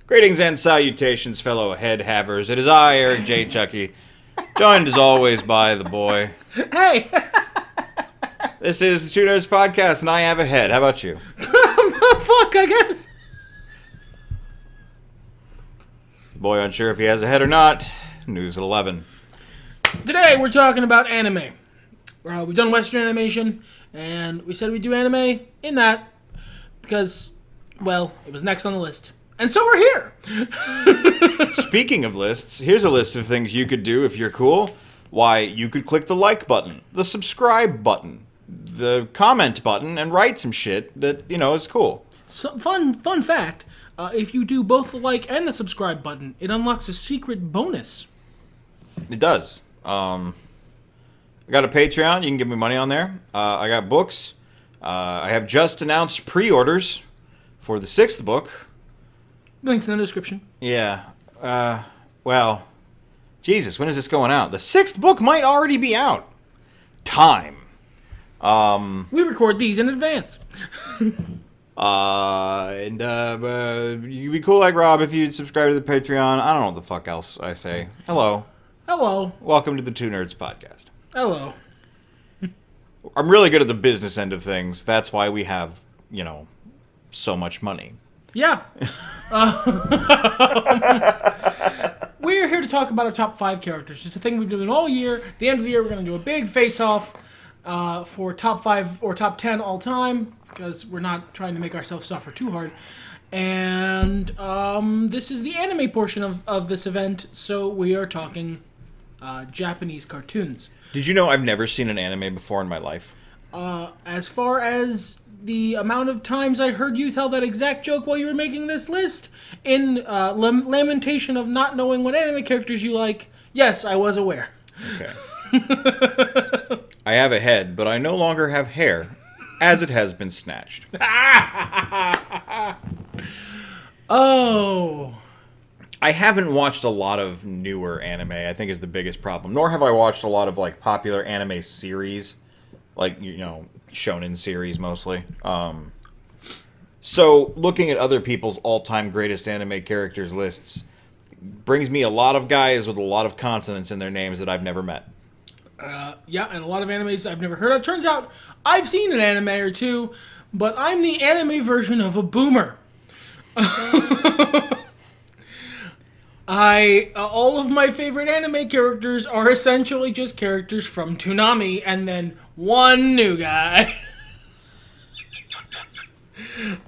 Greetings and salutations, fellow head havers. It is I, Eric J. Chucky, joined as always by the boy. Hey! This is the Two Nerds Podcast, and I have a head. How about you? Fuck, I guess. Boy unsure if he has a head or not. News at 11. Today we're talking about anime. We've done Western animation, and we said we'd do anime in that because, well, it was next on the list. And so we're here! Speaking of lists, here's a list of things you could do if you're cool. Why, you could click the like button, the subscribe button, the comment button, and write some shit that, is cool. So, fun fact, if you do both the like and the subscribe button, it unlocks a secret bonus. It does. I got a Patreon. You can give me money on there. I got books. I have just announced pre-orders for the 6th book. Links in the description. Yeah. Well, Jesus, when is this going out? The 6th book might already be out. Time. We record these in advance. You'd be cool like Rob if you'd subscribe to the Patreon. I don't know what the fuck else I say. Hello. Hello. Welcome to the Two Nerds Podcast. Hello. I'm really good at the business end of things. That's why we have, so much money. Yeah. We're here to talk about our top 5 characters. It's a thing we've been doing all year. At the end of the year, we're going to do a big face-off for top 5 or top 10 all time, because we're not trying to make ourselves suffer too hard. And this is the anime portion of this event, so we are talking Japanese cartoons. Did you know I've never seen an anime before in my life? As far as the amount of times I heard you tell that exact joke while you were making this list, in lamentation of not knowing what anime characters you like, yes, I was aware. Okay. I have a head, but I no longer have hair, as it has been snatched. Oh. I haven't watched a lot of newer anime, I think is the biggest problem. Nor have I watched a lot of, popular anime series. Shonen series mostly. So looking at other people's all-time greatest anime characters lists brings me a lot of guys with a lot of consonants in their names that I've never met. Yeah, and a lot of animes I've never heard of. Turns out I've seen an anime or two, but I'm the anime version of a boomer. All of my favorite anime characters are essentially just characters from Toonami, and then one new guy.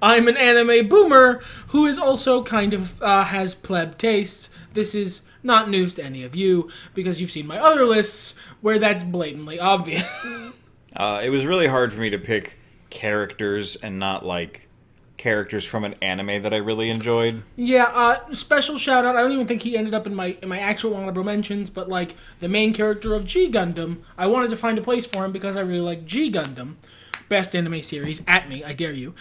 I'm an anime boomer who is also kind of has pleb tastes. This is not news to any of you, because you've seen my other lists where that's blatantly obvious. It was really hard for me to pick characters and not, characters from an anime that I really enjoyed. Yeah, special shout out. I don't even think he ended up in my actual honorable mentions, but the main character of G Gundam, I wanted to find a place for him because I really like G Gundam. Best anime series, at me, I dare you.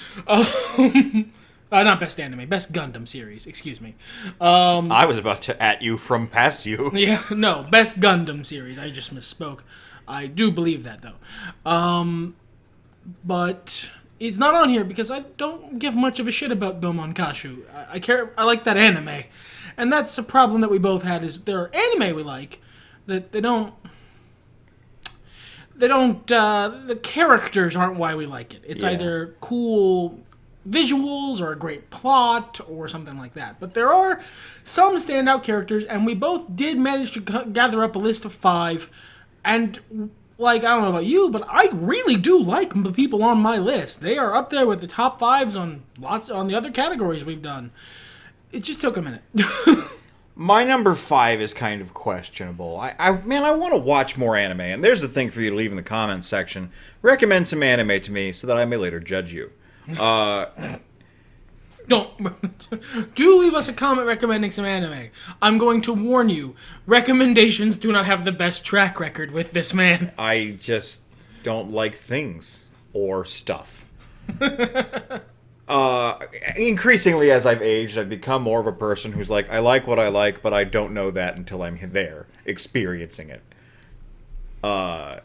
Not best anime, best Gundam series, excuse me. I was about to at you from past you. Yeah, no, best Gundam series. I just misspoke. I do believe that though. But it's not on here because I don't give much of a shit about Bomonkashu. I like that anime. And that's a problem that we both had, is there are anime we like that the characters aren't why we like it. It's either cool visuals or a great plot or something like that. But there are some standout characters, and we both did manage to gather up a list of 5, and I don't know about you, but I really do like the people on my list. They are up there with the top 5s on the other categories we've done. It just took a minute. My number 5 is kind of questionable. I want to watch more anime, and there's the thing for you to leave in the comments section. Recommend some anime to me so that I may later judge you. Don't. Do leave us a comment recommending some anime. I'm going to warn you, recommendations do not have the best track record with this man. I just don't like things or stuff. Increasingly as I've aged, I've become more of a person who's I like what I like, but I don't know that until I'm there, experiencing it. I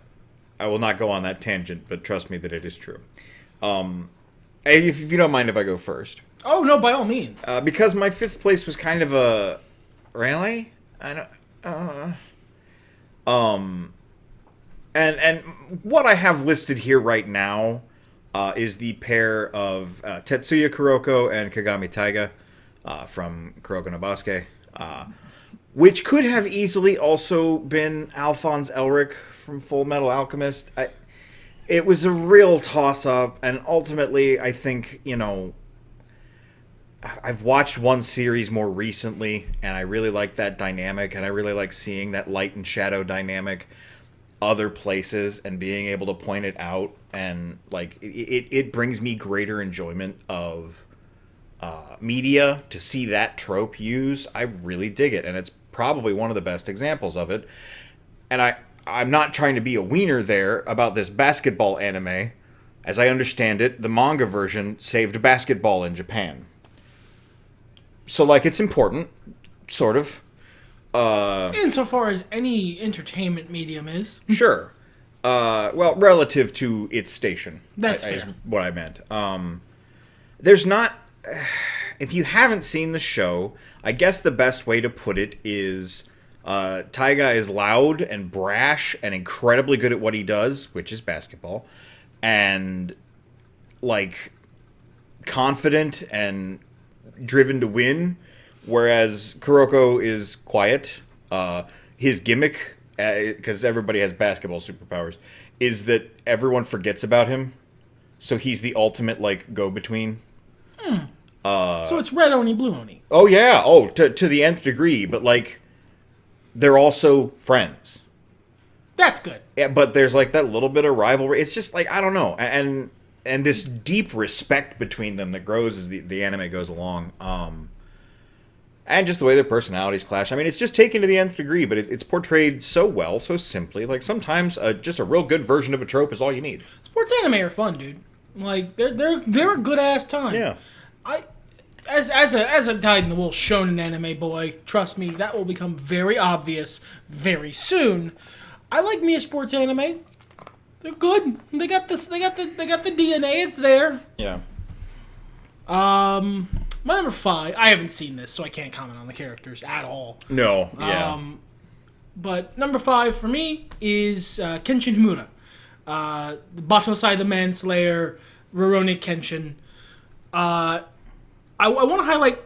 will not go on that tangent, but trust me that it is true. If you don't mind if I go first. Oh, no, by all means. Because my 5th place was kind of a... Really? I don't... And what I have listed here right now is the pair of Tetsuya Kuroko and Kagami Taiga from Kuroko no Basuke, which could have easily also been Alphonse Elrick from Fullmetal Alchemist. It was a real toss-up, and ultimately, I think, I've watched one series more recently, and I really like that dynamic, and I really like seeing that light and shadow dynamic other places and being able to point it out, and like it brings me greater enjoyment of media to see that trope used. I really dig it, and it's probably one of the best examples of it. And I'm not trying to be a wiener there about this basketball anime. As I understand it, the manga version saved basketball in Japan. So, like, it's important, sort of. Insofar as any entertainment medium is. Sure. Well, relative to its station. That's is fair. what I meant. There's not... If you haven't seen the show, I guess the best way to put it is... Taiga is loud and brash and incredibly good at what he does, which is basketball. And, like, confident and driven to win, whereas Kuroko is quiet. His gimmick, because everybody has basketball superpowers, is that everyone forgets about him. So he's the ultimate, like, go-between. So it's red oni, blue oni. Oh, yeah. Oh, to the nth degree. But, like, they're also friends. That's good. Yeah, but there's, like, that little bit of rivalry. It's just, like, I don't know. And this deep respect between them that grows as the anime goes along. And just the way their personalities clash. I mean, it's just taken to the nth degree, but it's portrayed so well, so simply. Like, sometimes just a real good version of a trope is all you need. Sports anime are fun, dude. Like, they're a good-ass time. Yeah. As a dyed-in-the-wool shonen anime boy, trust me, that will become very obvious very soon. I like me a sports anime. They're good. They got this. They got the DNA. It's there. Yeah. My number 5. I haven't seen this, so I can't comment on the characters at all. No. Yeah. But number 5 for me is Kenshin Himura, Batosai the Manslayer, Rurouni Kenshin. I want to highlight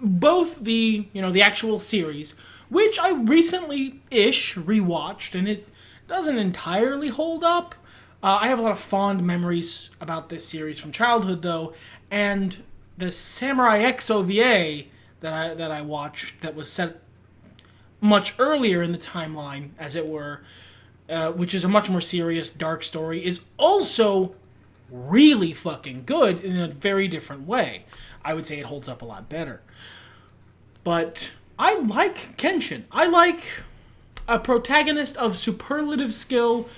both the actual series, which I recently-ish rewatched, and it doesn't entirely hold up. I have a lot of fond memories about this series from childhood, though, and the Samurai X OVA that I watched that was set much earlier in the timeline, as it were, which is a much more serious, dark story, is also really fucking good in a very different way. I would say it holds up a lot better. But I like Kenshin. I like a protagonist of superlative skill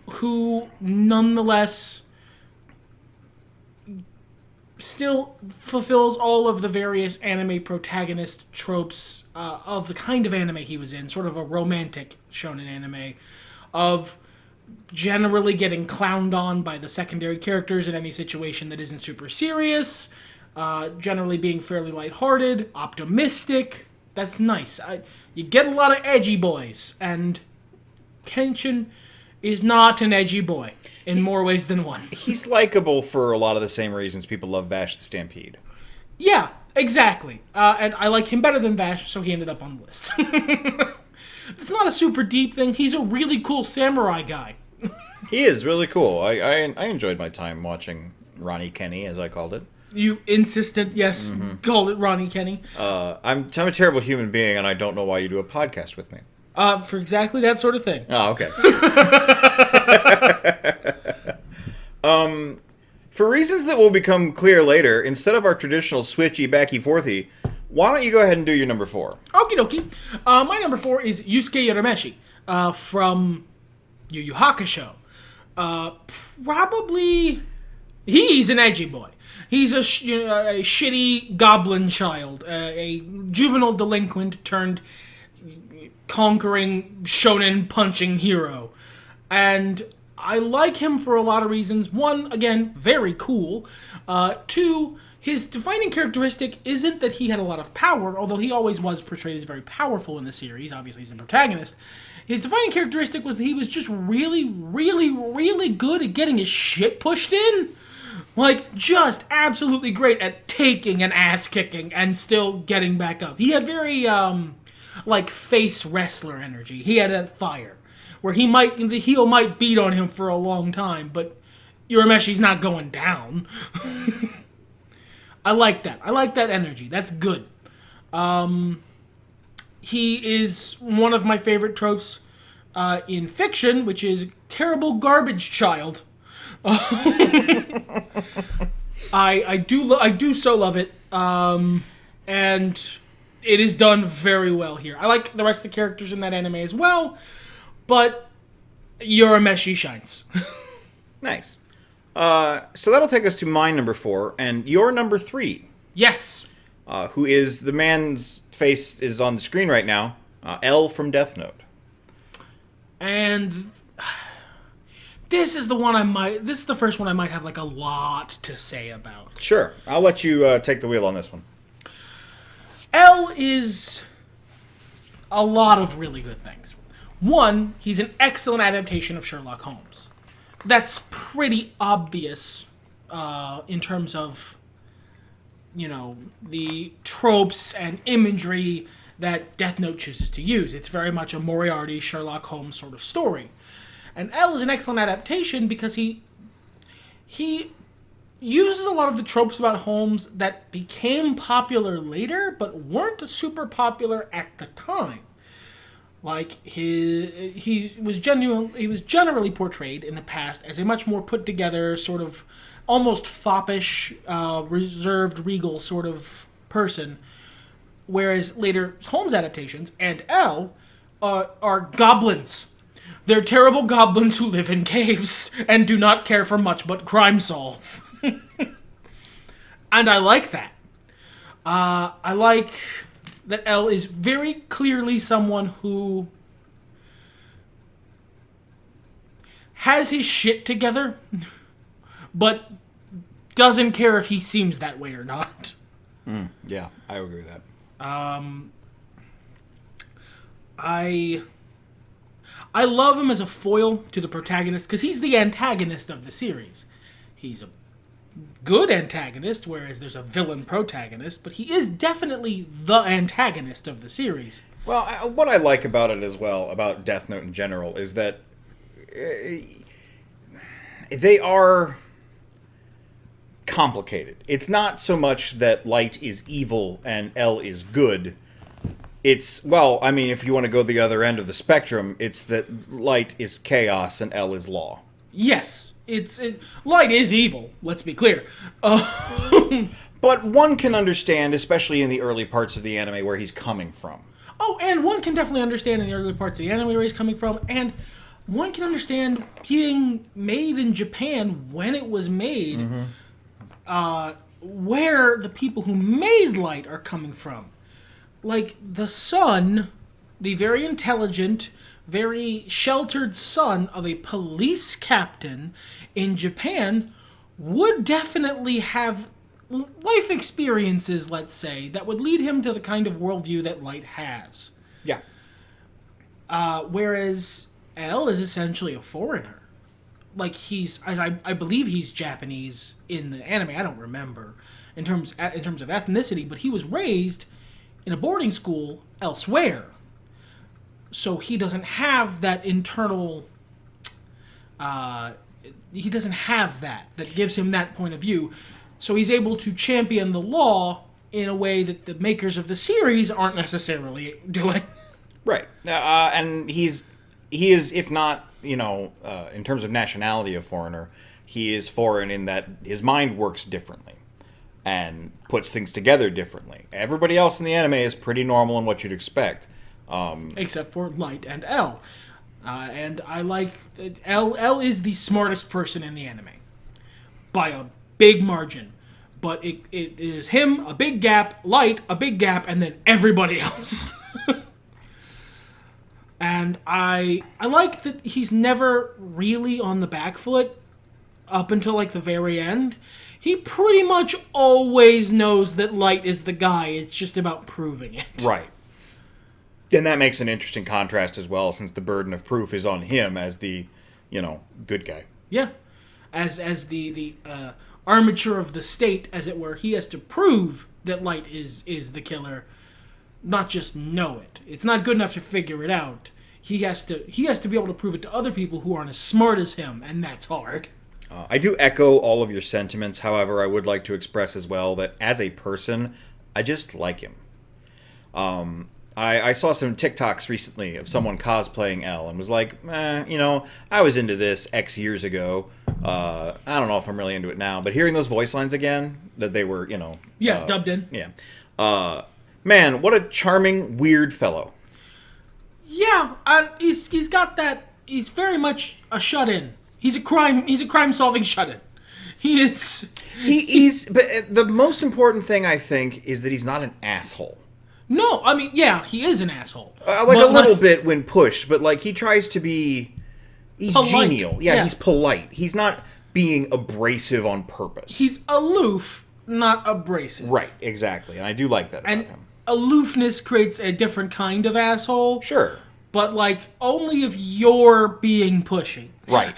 who nonetheless still fulfills all of the various anime protagonist tropes of the kind of anime he was in, sort of a romantic shonen anime, of generally getting clowned on by the secondary characters in any situation that isn't super serious, generally being fairly lighthearted, optimistic. That's nice. You get a lot of edgy boys, and Kenshin is not an edgy boy in more ways than one. He's likable for a lot of the same reasons people love Vash the Stampede. Yeah, exactly. And I like him better than Vash, so he ended up on the list. It's not a super deep thing. He's a really cool samurai guy. He is really cool. I enjoyed my time watching Ronnie Kenny, as I called it. You insisted, yes, called it Ronnie Kenny. I'm a terrible human being, and I don't know why you do a podcast with me. For exactly that sort of thing. Oh, okay. For reasons that will become clear later, instead of our traditional switchy, backy-forthy, why don't you go ahead and do your number 4? Okie dokie. My number 4 is Yusuke Rameshi from Yu Yu Hakusho. Probably... He's an edgy boy. He's a shitty goblin child. A juvenile delinquent turned conquering shonen punching hero. And I like him for a lot of reasons. One, again, very cool. Two, his defining characteristic isn't that he had a lot of power, although he always was portrayed as very powerful in the series. Obviously, he's the protagonist. His defining characteristic was that he was just really, really, really good at getting his shit pushed in. Like, just absolutely great at taking an ass kicking and still getting back up. He had very, like, face wrestler energy. He had that fire. Where the heel might beat on him for a long time, but Urameshi's not going down. I like that. I like that energy. That's good. He is one of my favorite tropes in fiction, which is terrible garbage child. I do so love it, and it is done very well here. I like the rest of the characters in that anime as well, but Urameshi shines. Nice. So that'll take us to my number 4, and your number 3. Yes. Who is the man's face is on the screen right now, L from Death Note. And this is the first one I might have like a lot to say about. Sure. I'll let you take the wheel on this one. L is a lot of really good things. One, he's an excellent adaptation of Sherlock Holmes. That's pretty obvious in terms of, the tropes and imagery that Death Note chooses to use. It's very much a Moriarty, Sherlock Holmes sort of story. And L is an excellent adaptation because he uses a lot of the tropes about Holmes that became popular later, but weren't super popular at the time. Like he was generally portrayed in the past as a much more put together, sort of almost foppish, reserved, regal sort of person. Whereas later Holmes adaptations and L are goblins. They're terrible goblins who live in caves and do not care for much but crime solve. And I like that. I like that L is very clearly someone who has his shit together, but doesn't care if he seems that way or not. Yeah, I agree with that. I love him as a foil to the protagonist because he's the antagonist of the series. He's a good antagonist, whereas there's a villain protagonist, but he is definitely the antagonist of the series. Well, what I like about it as well, about Death Note in general, is that they are complicated. It's not so much that Light is evil and L is good. It's, well, I mean, if you want to go the other end of the spectrum, it's that Light is chaos and L is law. Yes. Light is evil, let's be clear. But one can understand, especially in the early parts of the anime, where he's coming from. Oh, and one can definitely understand in the early parts of the anime where he's coming from, and one can understand being made in Japan when it was made, where the people who made Light are coming from. Like, the son, the very intelligent, very sheltered son of a police captain in Japan would definitely have life experiences, let's say, that would lead him to the kind of worldview that Light has. Yeah. Whereas L is essentially a foreigner. Like, I believe he's Japanese in the anime. I don't remember in terms of ethnicity, but he was raised in a boarding school elsewhere. So he doesn't have that internal... he doesn't have that gives him that point of view. So he's able to champion the law in a way that the makers of the series aren't necessarily doing. Right. And he is, if not, in terms of nationality a foreigner, he is foreign in that his mind works differently and puts things together differently. Everybody else in the anime is pretty normal in what you'd expect. Except for Light and L. And I like... L is the smartest person in the anime. By a big margin. But it is him, a big gap, Light, a big gap, and then everybody else. And I like that he's never really on the back foot. up until like the very end, he pretty much always knows that Light is the guy. It's just about proving it. Right. And that makes an interesting contrast as well, since the burden of proof is on him as the, good guy. Yeah. As the armature of the state, as it were, he has to prove that Light is the killer, not just know it. It's not good enough to figure it out. He has to be able to prove it to other people who aren't as smart as him, and that's hard. I do echo all of your sentiments. However, I would like to express as well that as a person, I just like him. I saw some TikToks recently of someone cosplaying L and was like, I was into this X years ago. I don't know if I'm really into it now, but hearing those voice lines again, that they were, dubbed in. Yeah. Man, what a charming, weird fellow. Yeah, he's got that. He's very much a shut-in. He's a crime-solving shut-in. He is. But the most important thing I think is that he's not an asshole. No, I mean, yeah, he is an asshole. A little bit when pushed, but he tries to be. He's polite. Genial. Yeah, he's polite. He's not being abrasive on purpose. He's aloof, not abrasive. Right, exactly, and I do like that about him. Aloofness creates a different kind of asshole. Sure. But, only if you're being pushy. Right.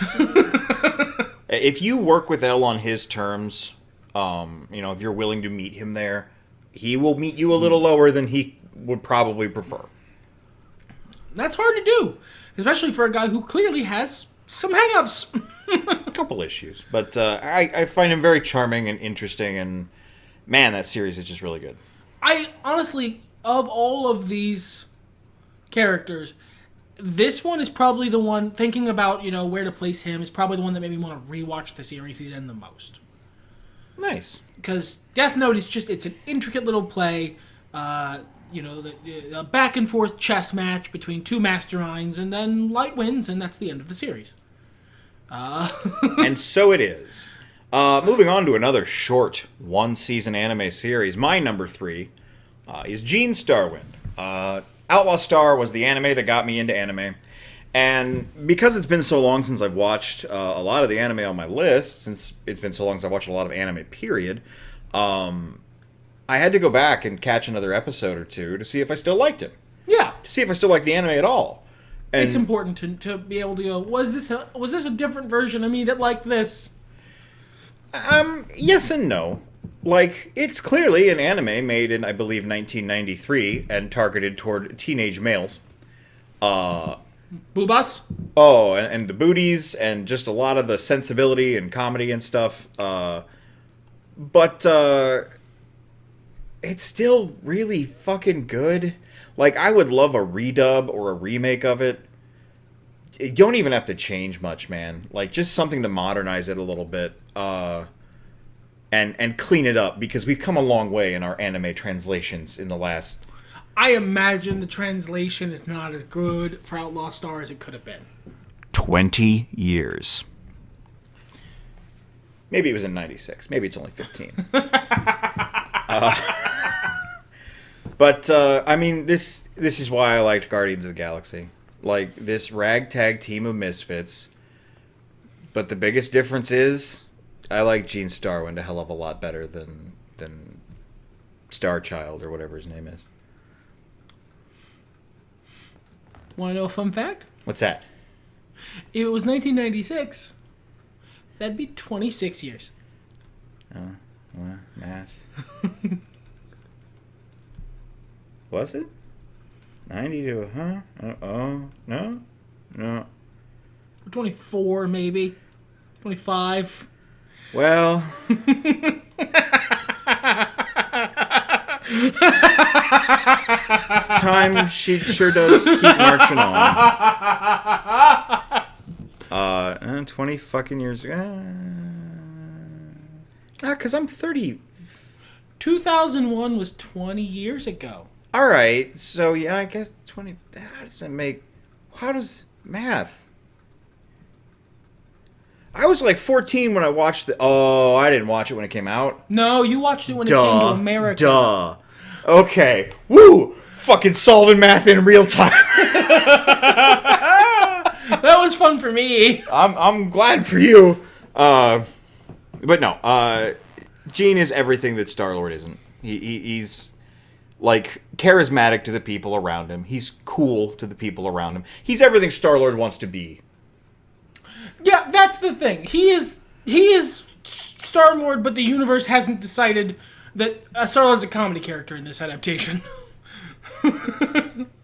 If you work with L on his terms, if you're willing to meet him there, he will meet you a little lower than he would probably prefer. That's hard to do. Especially for a guy who clearly has some hang-ups. A couple issues. But I find him very charming and interesting, and, man, that series is just really good. I honestly, of all of these characters, this one is probably the one, thinking about, where to place him, is probably the one that made me want to rewatch the series he's in the most. Nice. Because Death Note is it's an intricate little play, a back and forth chess match between two masterminds, and then Light wins, and that's the end of the series. And so it is. Moving on to another short one-season anime series, my number 3 is Gene Starwind. Outlaw Star was the anime that got me into anime, and because it's been so long since I've watched a lot of the anime on my list, since it's been so long since I've watched a lot of anime, period, I had to go back and catch another episode or two to see if I still liked it. Yeah. To see if I still liked the anime at all. And it's important to be able to go, was this a different version of me that liked this? Yes and no. It's clearly an anime made in, I believe, 1993 and targeted toward teenage males. Boobas? Oh, and the booties and just a lot of the sensibility and comedy and stuff. But it's still really fucking good. I would love a redub or a remake of it. You don't even have to change much, man. Just something to modernize it a little bit. And clean it up, because we've come a long way in our anime translations in the last... I imagine the translation is not as good for Outlaw Star as it could have been. 20 years. Maybe it was in 96. Maybe it's only 15. This is why I liked Guardians of the Galaxy. This ragtag team of misfits. But the biggest difference is... I like Gene Starwind a hell of a lot better than Starchild or whatever his name is. Want to know a fun fact? What's that? If it was 1996, that'd be 26 years. Oh, well, math. Was it? 90 to, huh? No? 24, maybe. 25. Well... time she sure does keep marching on. 20 fucking years ago. Because I'm 30. 2001 was 20 years ago. Alright, so yeah, I guess 20. How does math? I was 14 when I watched the... Oh, I didn't watch it when it came out. No, you watched it when it came to America. Duh. Okay. Woo! Fucking solving math in real time. That was fun for me. I'm glad for you. But no, Gene is everything that Star-Lord isn't. He's like charismatic to the people around him. He's cool to the people around him. He's everything Star-Lord wants to be. Yeah, that's the thing. He is Star-Lord, but the universe hasn't decided that Star-Lord's a comedy character in this adaptation.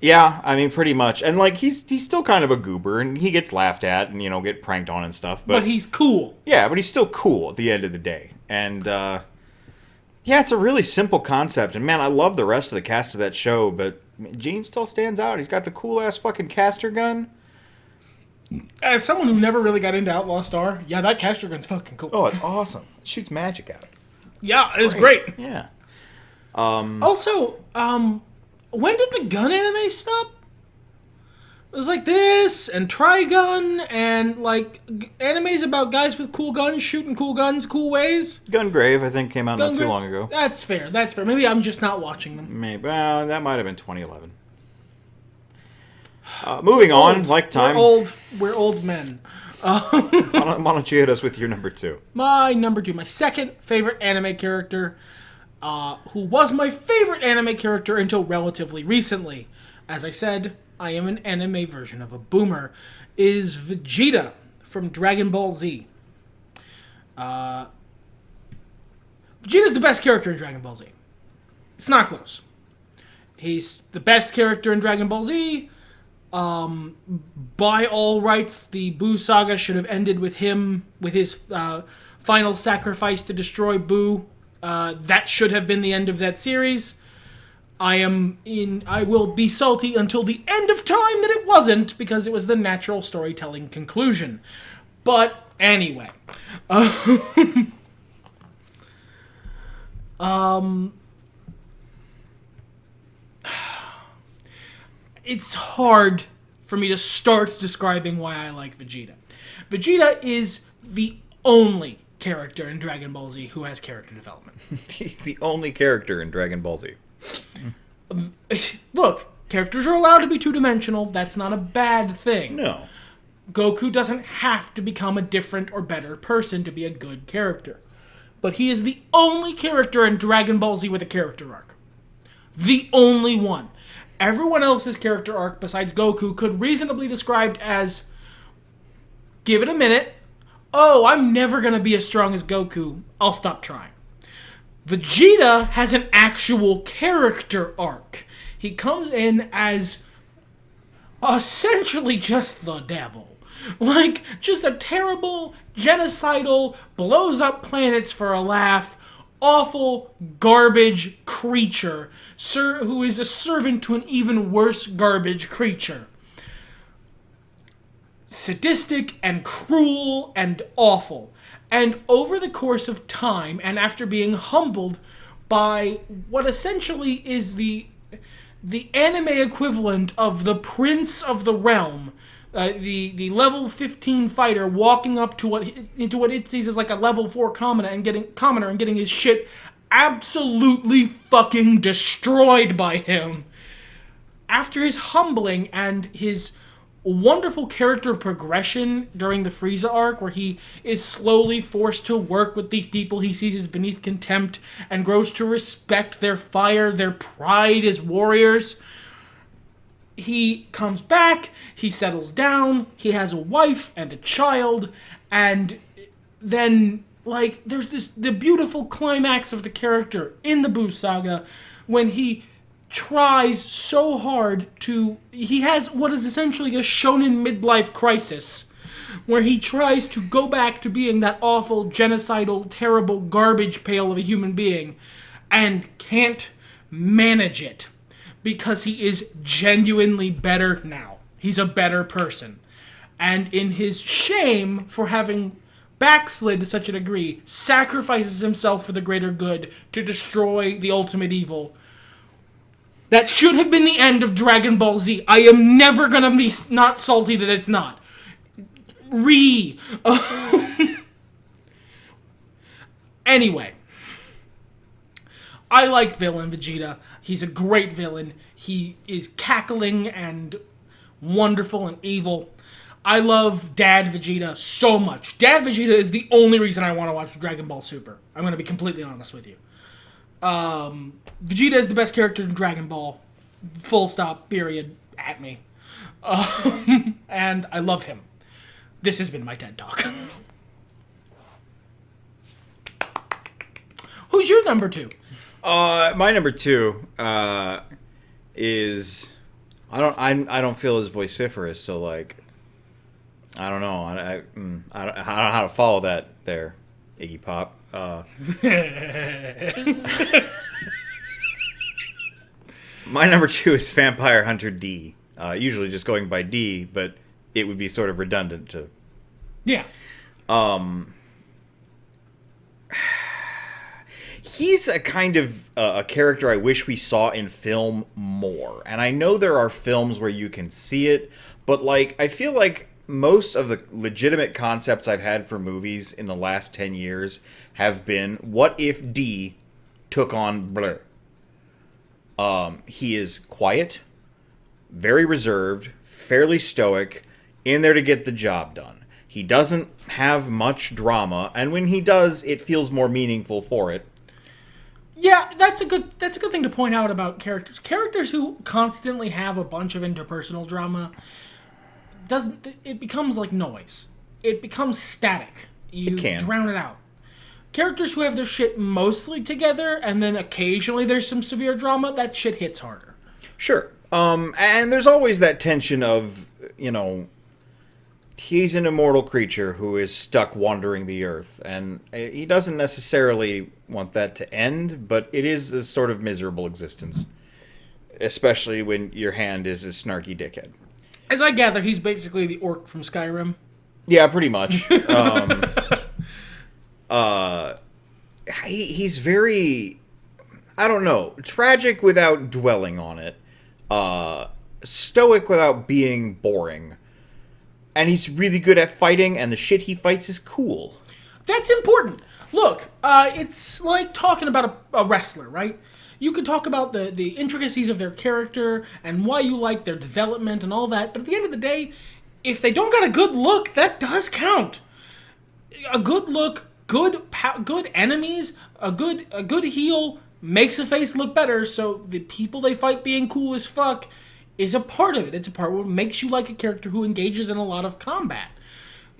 Yeah, I mean, pretty much. And, like, he's still kind of a goober, and he gets laughed at and, get pranked on and stuff. But he's cool. Yeah, but he's still cool at the end of the day. And, yeah, it's a really simple concept. And, man, I love the rest of the cast of that show, but Gene still stands out. He's got the cool-ass fucking caster gun. As someone who never really got into Outlaw Star, yeah, that caster gun's fucking cool. Oh, it's awesome. It shoots magic out. Yeah, it's great. Yeah. Also, when did the gun anime stop? It was like this, and Trigun, and like animes about guys with cool guns shooting cool guns cool ways. Gungrave, I think, came out not too long ago. That's fair. Maybe I'm just not watching them. Maybe. Well, that might have been 2011. Moving on, like time. We're old men. Why don't you hit us with your number 2? My number 2, my second favorite anime character, who was my favorite anime character until relatively recently. As I said, I am an anime version of a boomer, is Vegeta from Dragon Ball Z. Vegeta's the best character in Dragon Ball Z. It's not close. He's the best character in Dragon Ball Z. By all rights, the Buu saga should have ended with him, with his final sacrifice to destroy Buu. That should have been the end of that series. I will be salty until the end of time that it wasn't, because it was the natural storytelling conclusion. But anyway. It's hard for me to start describing why I like Vegeta. Vegeta is the only character in Dragon Ball Z who has character development. He's the only character in Dragon Ball Z. Look, characters are allowed to be two-dimensional. That's not a bad thing. No. Goku doesn't have to become a different or better person to be a good character. But he is the only character in Dragon Ball Z with a character arc. The only one. Everyone else's character arc besides Goku could reasonably be described as, give it a minute, oh, I'm never going to be as strong as Goku, I'll stop trying. Vegeta has an actual character arc. He comes in as essentially just the devil. Like, just a terrible, genocidal, blows up planets for a laugh, awful, garbage creature, who is a servant to an even worse garbage creature. Sadistic and cruel and awful. And over the course of time, and after being humbled by what essentially is the anime equivalent of the Prince of the Realm, the level 15 fighter walking up to what it sees as like a level 4 commoner and getting his shit absolutely fucking destroyed by him. After his humbling and his wonderful character progression during the Frieza arc, where he is slowly forced to work with these people he sees as beneath contempt and grows to respect their fire, their pride as warriors. He comes back, he settles down, he has a wife and a child, and then, like, there's the beautiful climax of the character in the Buu saga when he tries so hard he has what is essentially a shonen midlife crisis, where he tries to go back to being that awful, genocidal, terrible garbage pail of a human being, and can't manage it, because he is genuinely better now. He's a better person. And in his shame for having backslid to such a degree, sacrifices himself for the greater good to destroy the ultimate evil. That should have been the end of Dragon Ball Z. I am never gonna be not salty that it's not. Anyway. I like villain Vegeta. He's a great villain. He is cackling and wonderful and evil. I love Dad Vegeta so much. Dad Vegeta is the only reason I want to watch Dragon Ball Super. I'm going to be completely honest with you. Vegeta is the best character in Dragon Ball. Full stop, period, at me. And I love him. This has been my TED Talk. Who's your number 2? My number 2 is I don't feel as vociferous, so like I don't know. I don't know how to follow that there, Iggy Pop. My number 2 is Vampire Hunter D. Usually just going by D, but it would be sort of redundant to. Yeah. He's a kind of a character I wish we saw in film more. And I know there are films where you can see it, but like I feel like most of the legitimate concepts I've had for movies in the last 10 years have been, what if D took on Blur? He is quiet, very reserved, fairly stoic, in there to get the job done. He doesn't have much drama, and when he does, it feels more meaningful for it. Yeah, that's a good thing to point out about characters. Characters who constantly have a bunch of interpersonal drama, it becomes like noise. It becomes static. You drown it out. Characters who have their shit mostly together and then occasionally there's some severe drama, that shit hits harder. Sure. And there's always that tension of, he's an immortal creature who is stuck wandering the earth, and he doesn't necessarily want that to end, but it is a sort of miserable existence, especially when your hand is a snarky dickhead. As I gather, he's basically the orc from Skyrim. Yeah, pretty much. He's very, I don't know, tragic without dwelling on it, stoic without being boring. And he's really good at fighting, and the shit he fights is cool. That's important. Look, it's like talking about a wrestler, right? You could talk about the intricacies of their character and why you like their development and all that, but at the end of the day, if they don't got a good look, that does count. A good look, good enemies, a good heel makes a face look better, so the people they fight being cool as fuck is a part of it. It's a part what makes you like a character who engages in a lot of combat.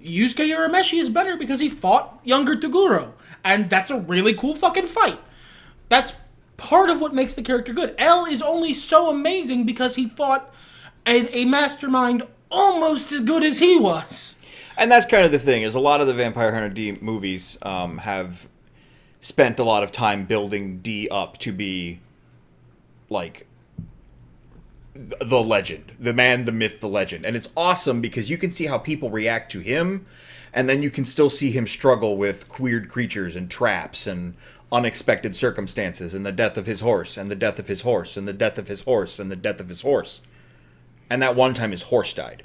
Yusuke Rameshi is better because he fought younger Toguro, and that's a really cool fucking fight. That's part of what makes the character good. L is only so amazing because he fought a mastermind almost as good as he was. And that's kind of the thing, is a lot of the Vampire Hunter D movies have spent a lot of time building D up to be, like, the legend. The man, the myth, the legend. And it's awesome because you can see how people react to him, and then you can still see him struggle with weird creatures and traps and unexpected circumstances, and the death of his horse, and the death of his horse, and the death of his horse, and the death of his horse. And that one time his horse died.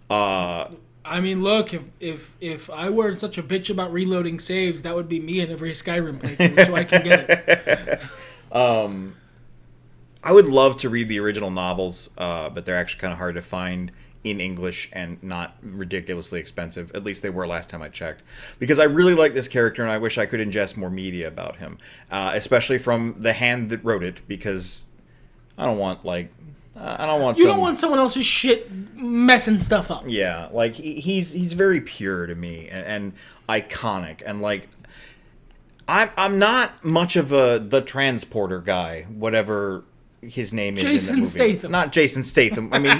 I mean, look, if I weren't such a bitch about reloading saves, that would be me in every Skyrim playthrough, so I can get it. I would love to read the original novels, but they're actually kind of hard to find in English and not ridiculously expensive. At least they were last time I checked. Because I really like this character, and I wish I could ingest more media about him. Especially from the hand that wrote it, because I don't want, like... You don't want someone else's shit messing stuff up. Yeah, like, he's very pure to me, and iconic, and, like... I'm not much of the transporter guy, whatever his name is Jason in the movie. Statham. Not Jason Statham. I mean,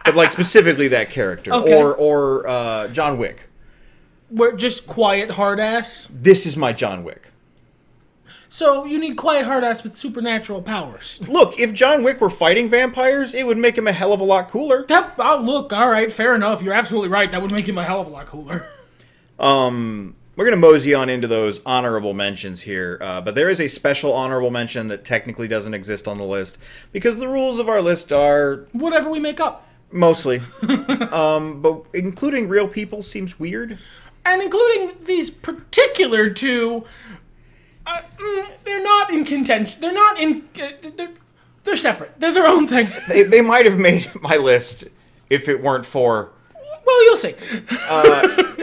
but like specifically that character, okay. or John Wick. We're just quiet hard ass. This is my John Wick. So you need quiet hard ass with supernatural powers. Look, if John Wick were fighting vampires, it would make him a hell of a lot cooler. Look, all right, fair enough. You're absolutely right. That would make him a hell of a lot cooler. We're going to mosey on into those honorable mentions here, but there is a special honorable mention that technically doesn't exist on the list, because the rules of our list are... whatever we make up. Mostly. But including real people seems weird. And including these particular two, they're not in contention. They're not in... they're separate. They're their own thing. They might have made my list if it weren't for... Well, you'll see.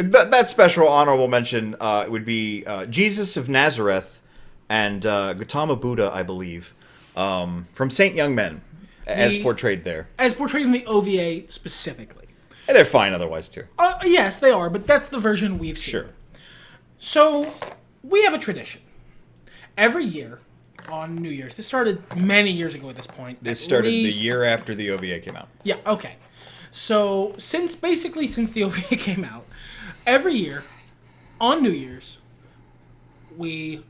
That special honorable mention would be Jesus of Nazareth and Gautama Buddha, I believe, from Saint Young Men, as portrayed there. As portrayed in the OVA specifically. And they're fine otherwise, too. Yes, they are, but that's the version we've seen. Sure. So, we have a tradition. Every year, on New Year's, this started many years ago at this point. This started the year after the OVA came out. Yeah, okay. So, since the OVA came out, every year, on New Year's, we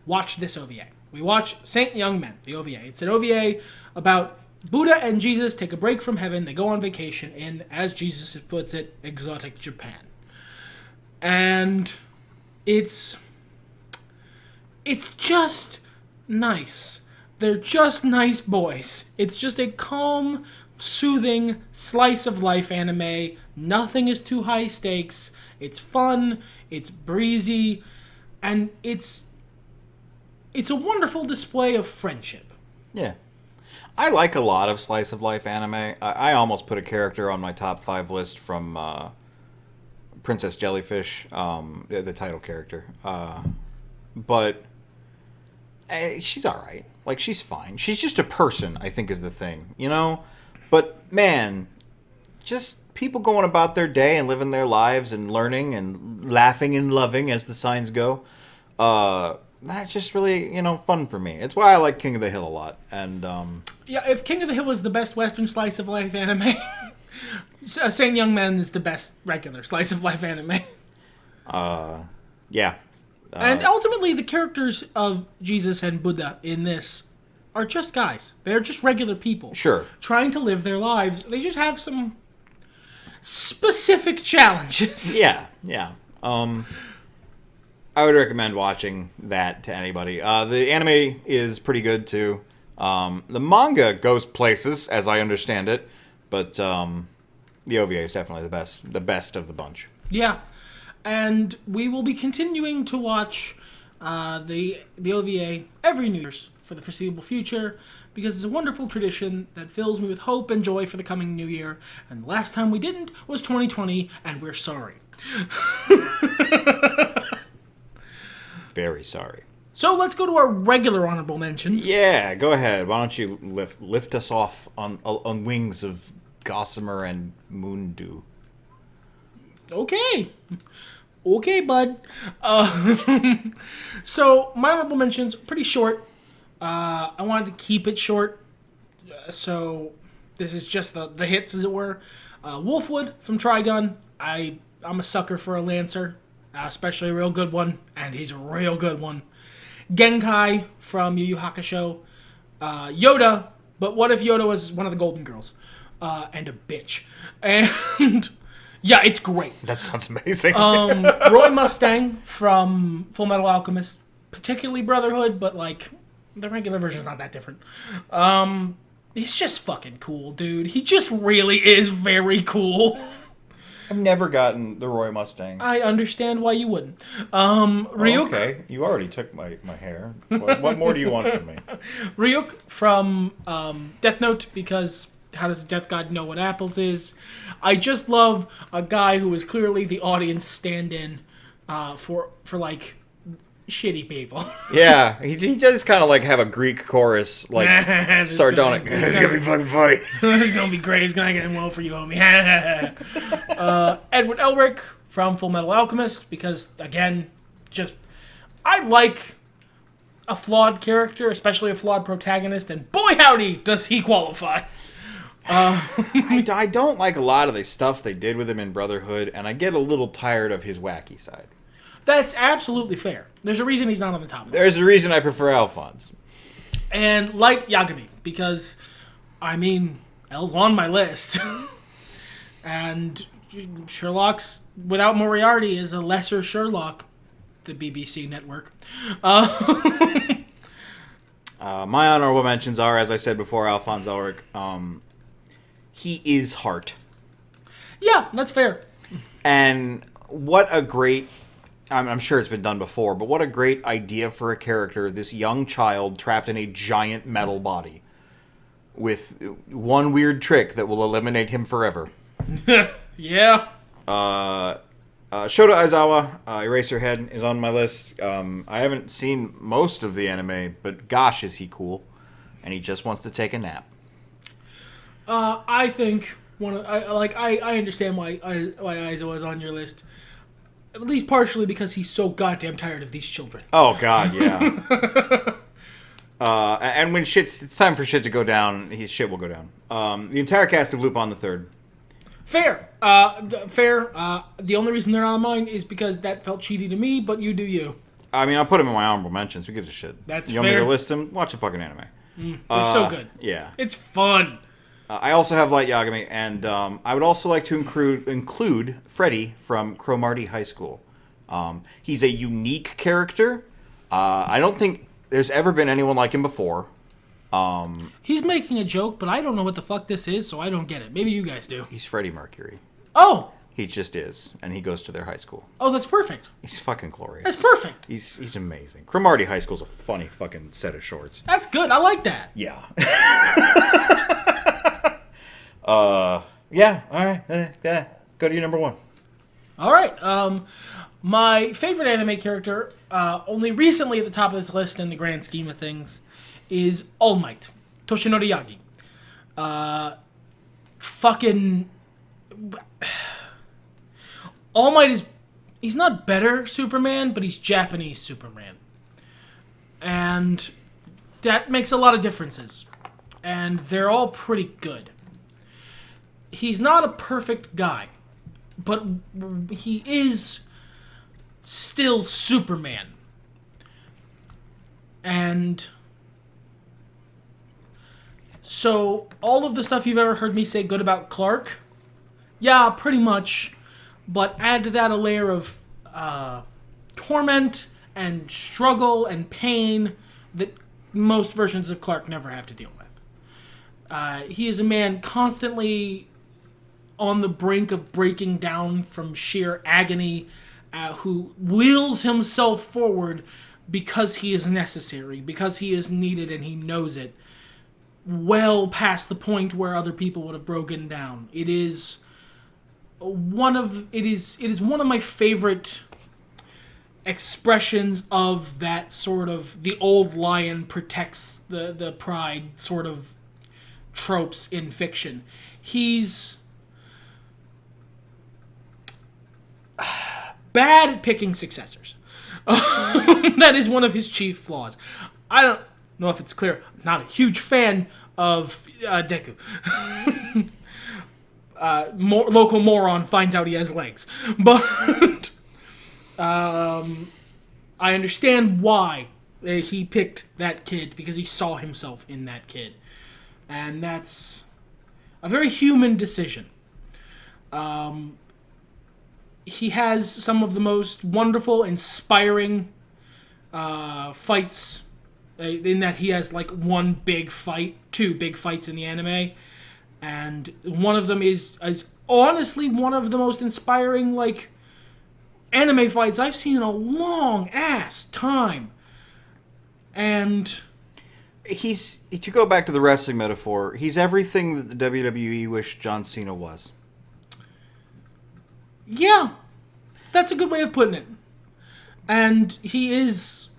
watch this OVA. We watch Saint Young Men, the OVA. It's an OVA about Buddha and Jesus take a break from heaven. They go on vacation in, as Jesus puts it, exotic Japan. And it's just nice. They're just nice boys. It's just a calm, soothing slice of life anime. Nothing is too high stakes. It's fun. It's breezy. And it's a wonderful display of friendship. Yeah. I like a lot of slice of life anime. I almost put a character on my top 5 list from Princess Jellyfish, the title character. But she's all right. Like, she's fine. She's just a person, I think, is the thing, you know? But, man, just people going about their day and living their lives and learning and laughing and loving, as the signs go. That's just really, fun for me. It's why I like King of the Hill a lot. And yeah, if King of the Hill was the best Western slice of life anime, Saint Young Men is the best regular slice of life anime. Yeah. And ultimately, the characters of Jesus and Buddha in this are just guys. They're just regular people. Sure. Trying to live their lives. They just have some specific challenges. Yeah. I would recommend watching that to anybody. The anime is pretty good, too. The manga goes places, as I understand it, but the OVA is definitely the best of the bunch. Yeah, and we will be continuing to watch the OVA every New Year's for the foreseeable future, because it's a wonderful tradition that fills me with hope and joy for the coming new year, and the last time we didn't was 2020, and we're sorry. Very sorry. So let's go to our regular honorable mentions. Yeah, go ahead. Why don't you lift us off on wings of gossamer and moondew? Okay, bud. So my honorable mentions pretty short. I wanted to keep it short, so this is just the hits, as it were. Wolfwood from Trigun. I'm a sucker for a Lancer. Especially a real good one, and he's a real good one. Genkai from Yu Yu Hakusho. Yoda, but what if Yoda was one of the Golden Girls? And a bitch. And, yeah, it's great. That sounds amazing. Roy Mustang from Fullmetal Alchemist. Particularly Brotherhood, but, like, the regular version's not that different. He's just fucking cool, dude. He just really is very cool. I've never gotten the Roy Mustang. I understand why you wouldn't. Ryuk. Okay, you already took my hair. What more do you want from me? Ryuk from Death Note, because how does the Death God know what apples is? I just love a guy who is clearly the audience stand-in for like shitty people. Yeah, he does kind of like have a Greek chorus, like sardonic. It's gonna be fucking funny. It's gonna be great. It's gonna get well for you, homie. Edward Elrick from Fullmetal Alchemist, because again, I like a flawed character, especially a flawed protagonist, and boy howdy does he qualify. I don't like a lot of the stuff they did with him in Brotherhood, and I get a little tired of his wacky side. That's absolutely fair. There's a reason he's not on the top. There's a reason I prefer Alphonse. And Light Yagami, because, I mean, L's on my list. And Sherlock's, without Moriarty, is a lesser Sherlock, the BBC network. My honorable mentions are, as I said before, Alphonse Elric. He is Heart. Yeah, that's fair. And what a great... I'm sure it's been done before, but what a great idea for a character, this young child trapped in a giant metal body with one weird trick that will eliminate him forever. Yeah. Shota Aizawa, Eraserhead, is on my list. I haven't seen most of the anime, but gosh, is he cool. And he just wants to take a nap. I think I understand why Aizawa is on your list. At least partially because he's so goddamn tired of these children. Oh, God, yeah. And when it's time for shit to go down, shit will go down. The entire cast of Lupin the Third. Fair. Fair. The only reason they're not on mine is because that felt cheaty to me, but you do you. I mean, I'll put them in my honorable mentions. Who gives a shit? That's you fair. You want me to list them? Watch a fucking anime. They're so good. Yeah. It's fun. I also have Light Yagami, and I would also like to include Freddy from Cromartie High School. He's a unique character. I don't think there's ever been anyone like him before. He's making a joke, but I don't know what the fuck this is, so I don't get it. Maybe you guys do. He's Freddie Mercury. Oh! He just is, and he goes to their high school. Oh, that's perfect. He's fucking glorious. That's perfect. He's amazing. Cromartie High School's a funny fucking set of shorts. That's good. I like that. Yeah. Yeah. All right. Yeah. Go to your number one. All right. My favorite anime character, only recently at the top of this list in the grand scheme of things, is All Might, Toshinori Yagi. Fucking... All Might he's not better Superman, but he's Japanese Superman. And that makes a lot of differences. And they're all pretty good. He's not a perfect guy, but he is still Superman. And so all of the stuff you've ever heard me say good about Clark, yeah, pretty much. But add to that a layer of torment and struggle and pain that most versions of Clark never have to deal with. He is a man constantly on the brink of breaking down from sheer agony, who wills himself forward because he is necessary, because he is needed and he knows it, well past the point where other people would have broken down. It is one of my favorite expressions of that sort of the old lion protects the pride sort of tropes in fiction. He's bad at picking successors. That is one of his chief flaws. I don't know if it's clear. I'm not a huge fan of Deku. Local moron finds out he has legs. But I understand why he picked that kid, because he saw himself in that kid. And that's a very human decision. He has some of the most wonderful, inspiring fights, in that he has like two big fights in the anime. And one of them is honestly one of the most inspiring, like, anime fights I've seen in a long ass time. And to go back to the wrestling metaphor, he's everything that the WWE wished John Cena was. Yeah, that's a good way of putting it. And he is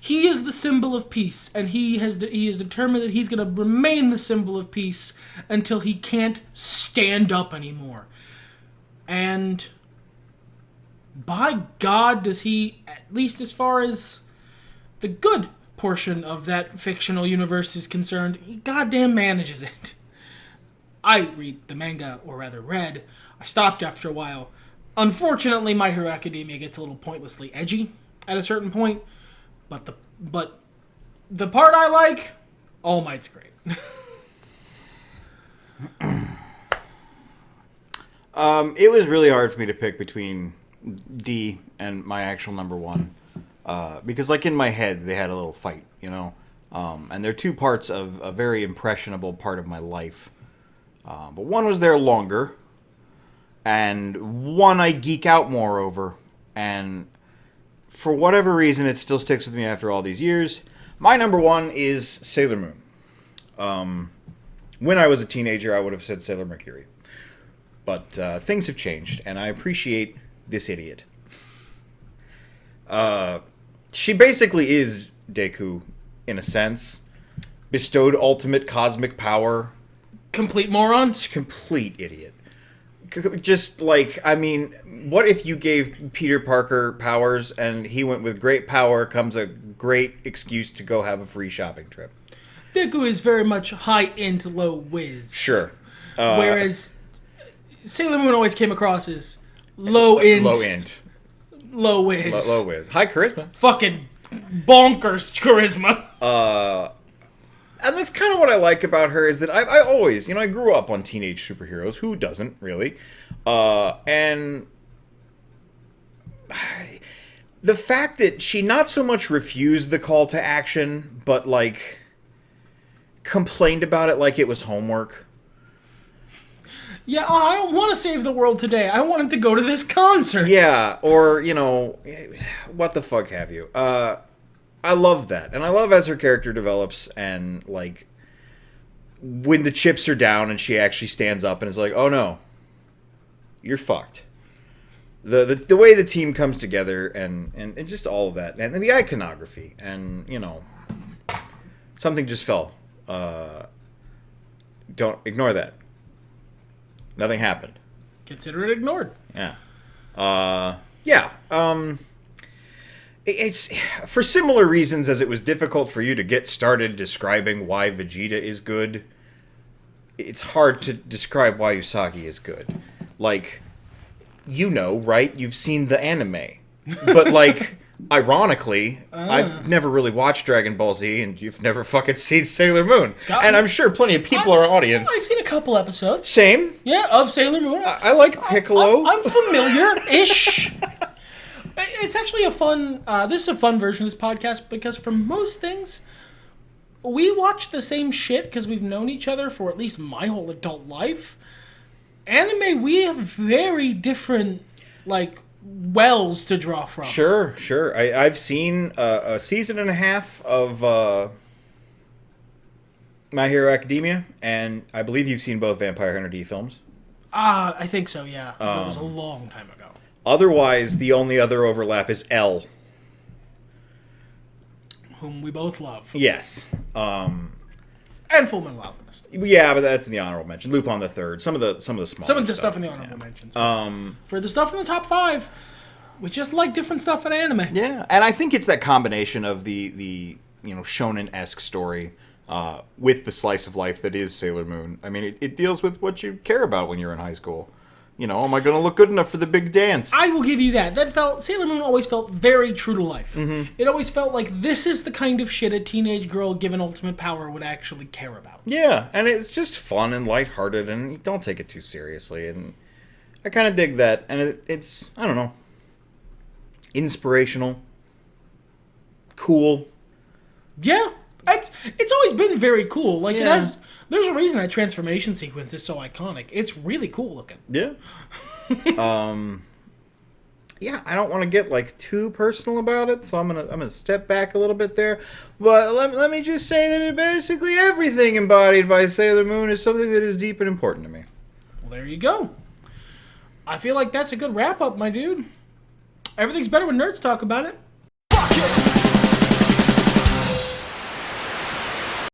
the symbol of peace, and he is determined that he's going to remain the symbol of peace until he can't stand up anymore. And by God, does he, at least as far as the good portion of that fictional universe is concerned, he goddamn manages it. I read the manga, or rather read. I stopped after a while. Unfortunately, My Hero Academia gets a little pointlessly edgy at a certain point. But the part I like, All Might's great. It was really hard for me to pick between D and my actual number one. Because, like, in my head, they had a little fight, you know? And they're two parts of a very impressionable part of my life. But one was there longer, and one I geek out more over, and for whatever reason, it still sticks with me after all these years. My number one is Sailor Moon. When I was a teenager, I would have said Sailor Mercury. But things have changed, and I appreciate this idiot. She basically is Deku, in a sense. Bestowed ultimate cosmic power. Complete moron? Complete idiot. Just like, I mean, what if you gave Peter Parker powers and he went with great power comes a great excuse to go have a free shopping trip? Deku is very much high-end, low-whiz. Sure. Whereas Sailor Moon always came across as low-end. Low-end. Low-whiz. Low-whiz. High charisma. Fucking bonkers charisma. And that's kind of what I like about her, is that I always, I grew up on teenage superheroes. Who doesn't, really? And the fact that she not so much refused the call to action, but, like, complained about it like it was homework. Yeah, I don't want to save the world today. I wanted to go to this concert. Yeah, or, what the fuck have you. I love that. And I love as her character develops and, like, when the chips are down and she actually stands up and is like, oh no, you're fucked. The way the team comes together and just all of that. And the iconography. And, something just fell. Don't ignore that. Nothing happened. Consider it ignored. Yeah. It's for similar reasons as it was difficult for you to get started describing why Vegeta is good. It's hard to describe why Usagi is good. Like, right? You've seen the anime. But, like, ironically, I've never really watched Dragon Ball Z, and you've never fucking seen Sailor Moon. And I'm sure plenty of people in our audience. I've seen a couple episodes. Same. Yeah, of Sailor Moon. I like Piccolo. I'm familiar-ish. It's actually a fun... this is a fun version of this podcast, because for most things, we watch the same shit because we've known each other for at least my whole adult life. Anime, we have very different, like, wells to draw from. Sure. I've seen a season and a half of My Hero Academia, and I believe you've seen both Vampire Hunter D films. I think so, yeah. That was a long time ago. Otherwise, the only other overlap is L. Whom we both love. Yes. And Fullmetal Alchemist. Yeah, but that's in the honorable mention. Lupin the Third. Some of the smaller Some of the stuff in the honorable mentions. For the stuff in the top 5, we just like different stuff in anime. Yeah, and I think it's that combination of the shonen-esque story with the slice of life that is Sailor Moon. I mean, it deals with what you care about when you're in high school. Am I going to look good enough for the big dance? I will give you that. Sailor Moon always felt very true to life. Mm-hmm. It always felt like this is the kind of shit a teenage girl given ultimate power would actually care about. Yeah, and it's just fun and lighthearted, and you don't take it too seriously. And I kind of dig that. And it's, I don't know, inspirational, cool. Yeah, it's always been very cool. Like, Yeah. There's a reason that transformation sequence is so iconic. It's really cool looking. Yeah. Yeah, I don't want to get, like, too personal about it, so I'm gonna step back a little bit there. But let me just say that basically everything embodied by Sailor Moon is something that is deep and important to me. Well, there you go. I feel like that's a good wrap-up, my dude. Everything's better when nerds talk about it.